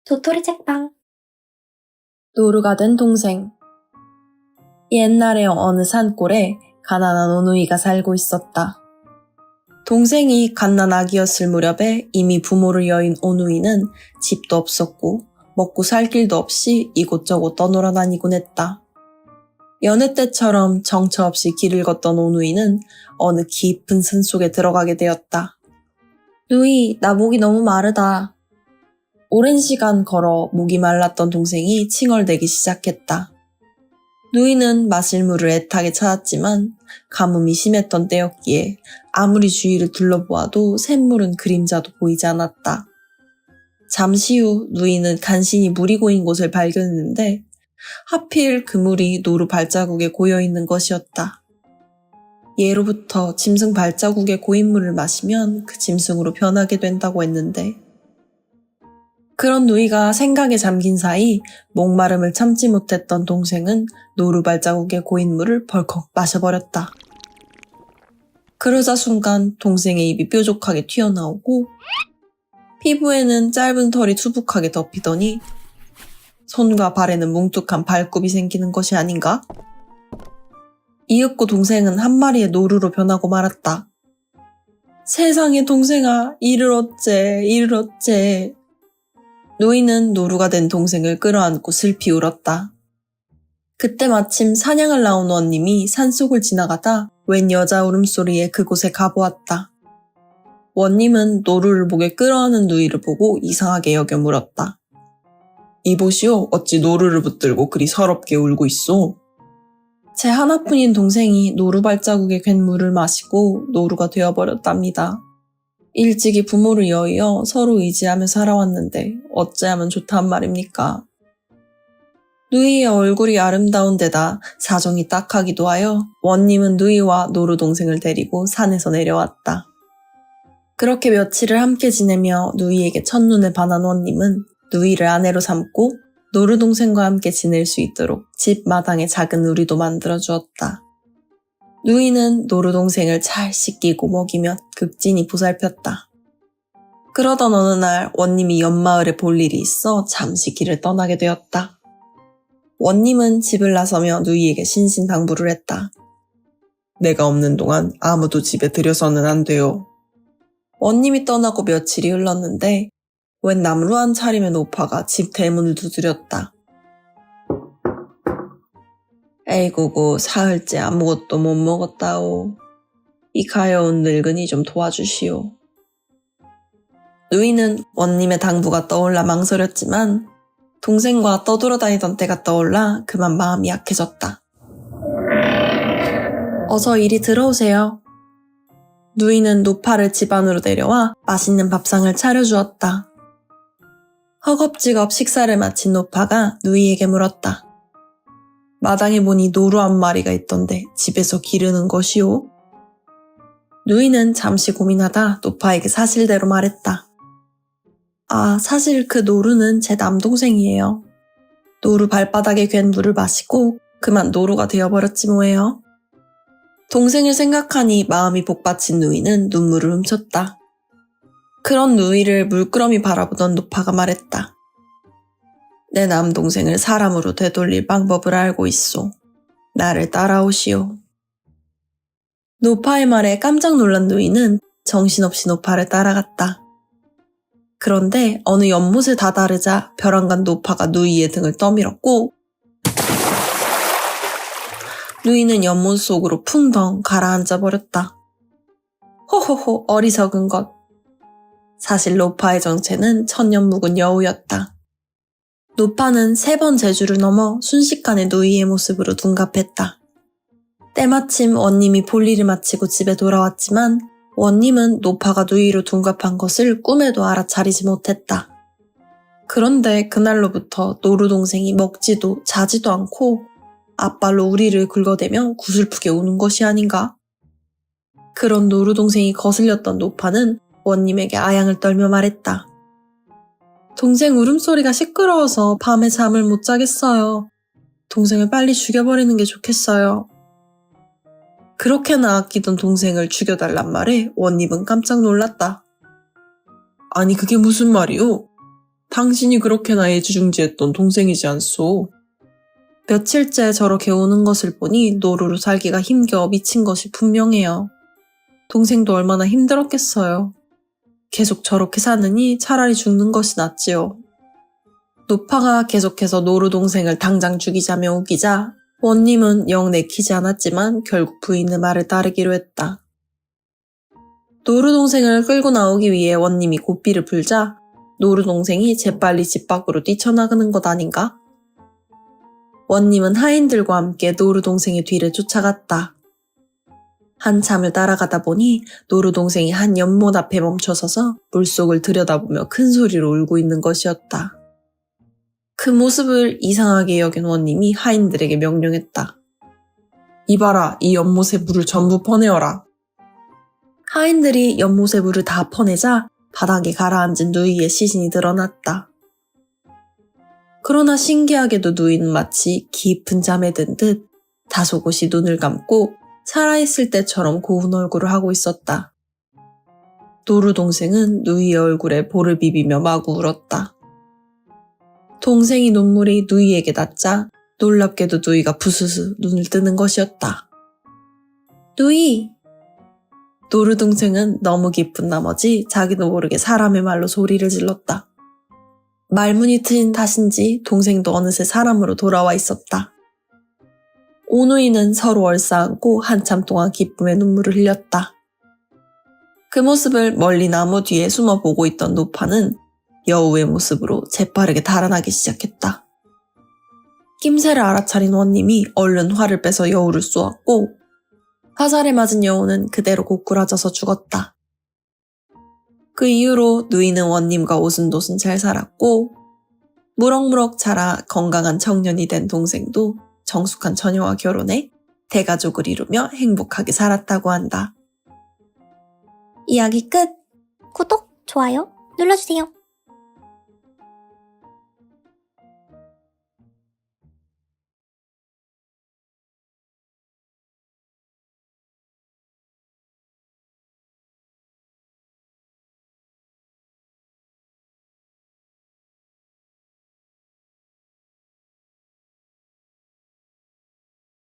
도토리 책방. 노루가 된 동생. 옛날에 어느 산골에 가난한 오누이가 살고 있었다. 동생이 갓난아기였을 무렵에 이미 부모를 여인 오누이는 집도 없었고 먹고 살 길도 없이 이곳저곳 떠돌아다니곤 했다. 여느 때처럼 정처 없이 길을 걷던 오누이는 어느 깊은 산속에 들어가게 되었다. 누이, 나 목이 너무 마르다. 오랜 시간 걸어 목이 말랐던 동생이 칭얼대기 시작했다. 누이는 마실 물을 애타게 찾았지만 가뭄이 심했던 때였기에 아무리 주위를 둘러보아도 샘물은 그림자도 보이지 않았다. 잠시 후 누이는 간신히 물이 고인 곳을 발견했는데 하필 그 물이 노루 발자국에 고여있는 것이었다. 예로부터 짐승 발자국에 고인 물을 마시면 그 짐승으로 변하게 된다고 했는데 그런 누이가 생각에 잠긴 사이 목마름을 참지 못했던 동생은 노루 발자국에 고인 물을 벌컥 마셔버렸다. 그러자 순간 동생의 입이 뾰족하게 튀어나오고 피부에는 짧은 털이 수북하게 덮이더니 손과 발에는 뭉툭한 발굽이 생기는 것이 아닌가? 이윽고 동생은 한 마리의 노루로 변하고 말았다. 세상에 동생아, 이를 어째. 누이는 노루가 된 동생을 끌어안고 슬피 울었다. 그때 마침 사냥을 나온 원님이 산속을 지나가다 웬 여자 울음소리에 그곳에 가보았다. 원님은 노루를 목에 끌어안은 누이를 보고 이상하게 여겨 물었다. 이보시오, 어찌 노루를 붙들고 그리 서럽게 울고 있소? 제 하나뿐인 동생이 노루 발자국에 괸 물을 마시고 노루가 되어버렸답니다. 일찍이 부모를 여의어 서로 의지하며 살아왔는데 어찌하면 좋단 말입니까? 누이의 얼굴이 아름다운 데다 사정이 딱하기도 하여 원님은 누이와 노루 동생을 데리고 산에서 내려왔다. 그렇게 며칠을 함께 지내며 누이에게 첫눈에 반한 원님은 누이를 아내로 삼고 노루 동생과 함께 지낼 수 있도록 집 마당에 작은 우리도 만들어 주었다. 누이는 노루 동생을 잘 씻기고 먹이며 극진히 보살폈다. 그러던 어느 날 원님이 옆마을에 볼 일이 있어 잠시 길을 떠나게 되었다. 원님은 집을 나서며 누이에게 신신당부를 했다. 내가 없는 동안 아무도 집에 들여서는 안 돼요. 원님이 떠나고 며칠이 흘렀는데 웬 남루한 차림의 노파가 집 대문을 두드렸다. 에이구구, 사흘째 아무것도 못 먹었다오. 이 가여운 늙은이 좀 도와주시오. 누이는 원님의 당부가 떠올라 망설였지만 동생과 떠돌아다니던 때가 떠올라 그만 마음이 약해졌다. 어서 이리 들어오세요. 누이는 노파를 집 안으로 데려와 맛있는 밥상을 차려주었다. 허겁지겁 식사를 마친 노파가 누이에게 물었다. 마당에 보니 노루 한 마리가 있던데 집에서 기르는 것이오? 누이는 잠시 고민하다 노파에게 사실대로 말했다. 아, 사실 그 노루는 제 남동생이에요. 노루 발바닥에 괸 물을 마시고 그만 노루가 되어버렸지 뭐예요. 동생을 생각하니 마음이 복받친 누이는 눈물을 훔쳤다. 그런 누이를 물끄러미 바라보던 노파가 말했다. 내 남동생을 사람으로 되돌릴 방법을 알고 있소. 나를 따라오시오. 노파의 말에 깜짝 놀란 누이는 정신없이 노파를 따라갔다. 그런데 어느 연못에 다다르자 벼랑간 노파가 누이의 등을 떠밀었고 누이는 연못 속으로 풍덩 가라앉아 버렸다. 호호호, 어리석은 것. 사실 노파의 정체는 천년묵은 여우였다. 노파는 3번 제주를 넘어 순식간에 누이의 모습으로 둔갑했다. 때마침 원님이 볼일을 마치고 집에 돌아왔지만 원님은 노파가 누이로 둔갑한 것을 꿈에도 알아차리지 못했다. 그런데 그날로부터 노루 동생이 먹지도 자지도 않고 앞발로 우리를 긁어대며 구슬프게 우는 것이 아닌가? 그런 노루 동생이 거슬렸던 노파는 원님에게 아양을 떨며 말했다. 동생 울음소리가 시끄러워서 밤에 잠을 못 자겠어요. 동생을 빨리 죽여버리는 게 좋겠어요. 그렇게나 아끼던 동생을 죽여달란 말에 원님은 깜짝 놀랐다. 아니 그게 무슨 말이오? 당신이 그렇게나 애지중지했던 동생이지 않소. 며칠째 저렇게 우는 것을 보니 노루로 살기가 힘겨워 미친 것이 분명해요. 동생도 얼마나 힘들었겠어요. 계속 저렇게 사느니 차라리 죽는 것이 낫지요. 노파가 계속해서 노루 동생을 당장 죽이자며 우기자 원님은 영 내키지 않았지만 결국 부인의 말을 따르기로 했다. 노루 동생을 끌고 나오기 위해 원님이 고삐를 불자 노루 동생이 재빨리 집 밖으로 뛰쳐나가는 것 아닌가? 원님은 하인들과 함께 노루 동생의 뒤를 쫓아갔다. 한참을 따라가다 보니 노루 동생이 한 연못 앞에 멈춰서서 물속을 들여다보며 큰 소리로 울고 있는 것이었다. 그 모습을 이상하게 여긴 원님이 하인들에게 명령했다. 이봐라, 이 연못의 물을 전부 퍼내어라. 하인들이 연못의 물을 다 퍼내자 바닥에 가라앉은 누이의 시신이 드러났다. 그러나 신기하게도 누이는 마치 깊은 잠에 든 듯 다소곳이 눈을 감고 살아있을 때처럼 고운 얼굴을 하고 있었다. 노루 동생은 누이의 얼굴에 볼을 비비며 마구 울었다. 동생이 눈물이 누이에게 닿자 놀랍게도 누이가 부스스 눈을 뜨는 것이었다. 누이! 노루 동생은 너무 기쁜 나머지 자기도 모르게 사람의 말로 소리를 질렀다. 말문이 트인 탓인지 동생도 어느새 사람으로 돌아와 있었다. 오누이는 서로 얼싸안고 한참 동안 기쁨의 눈물을 흘렸다. 그 모습을 멀리 나무 뒤에 숨어 보고 있던 노파는 여우의 모습으로 재빠르게 달아나기 시작했다. 낌새를 알아차린 원님이 얼른 활을 빼서 여우를 쏘았고 화살에 맞은 여우는 그대로 고꾸라져서 죽었다. 그 이후로 누이는 원님과 오순도순 잘 살았고 무럭무럭 자라 건강한 청년이 된 동생도 정숙한 처녀와 결혼해 대가족을 이루며 행복하게 살았다고 한다. 이야기 끝! 구독, 좋아요 눌러주세요.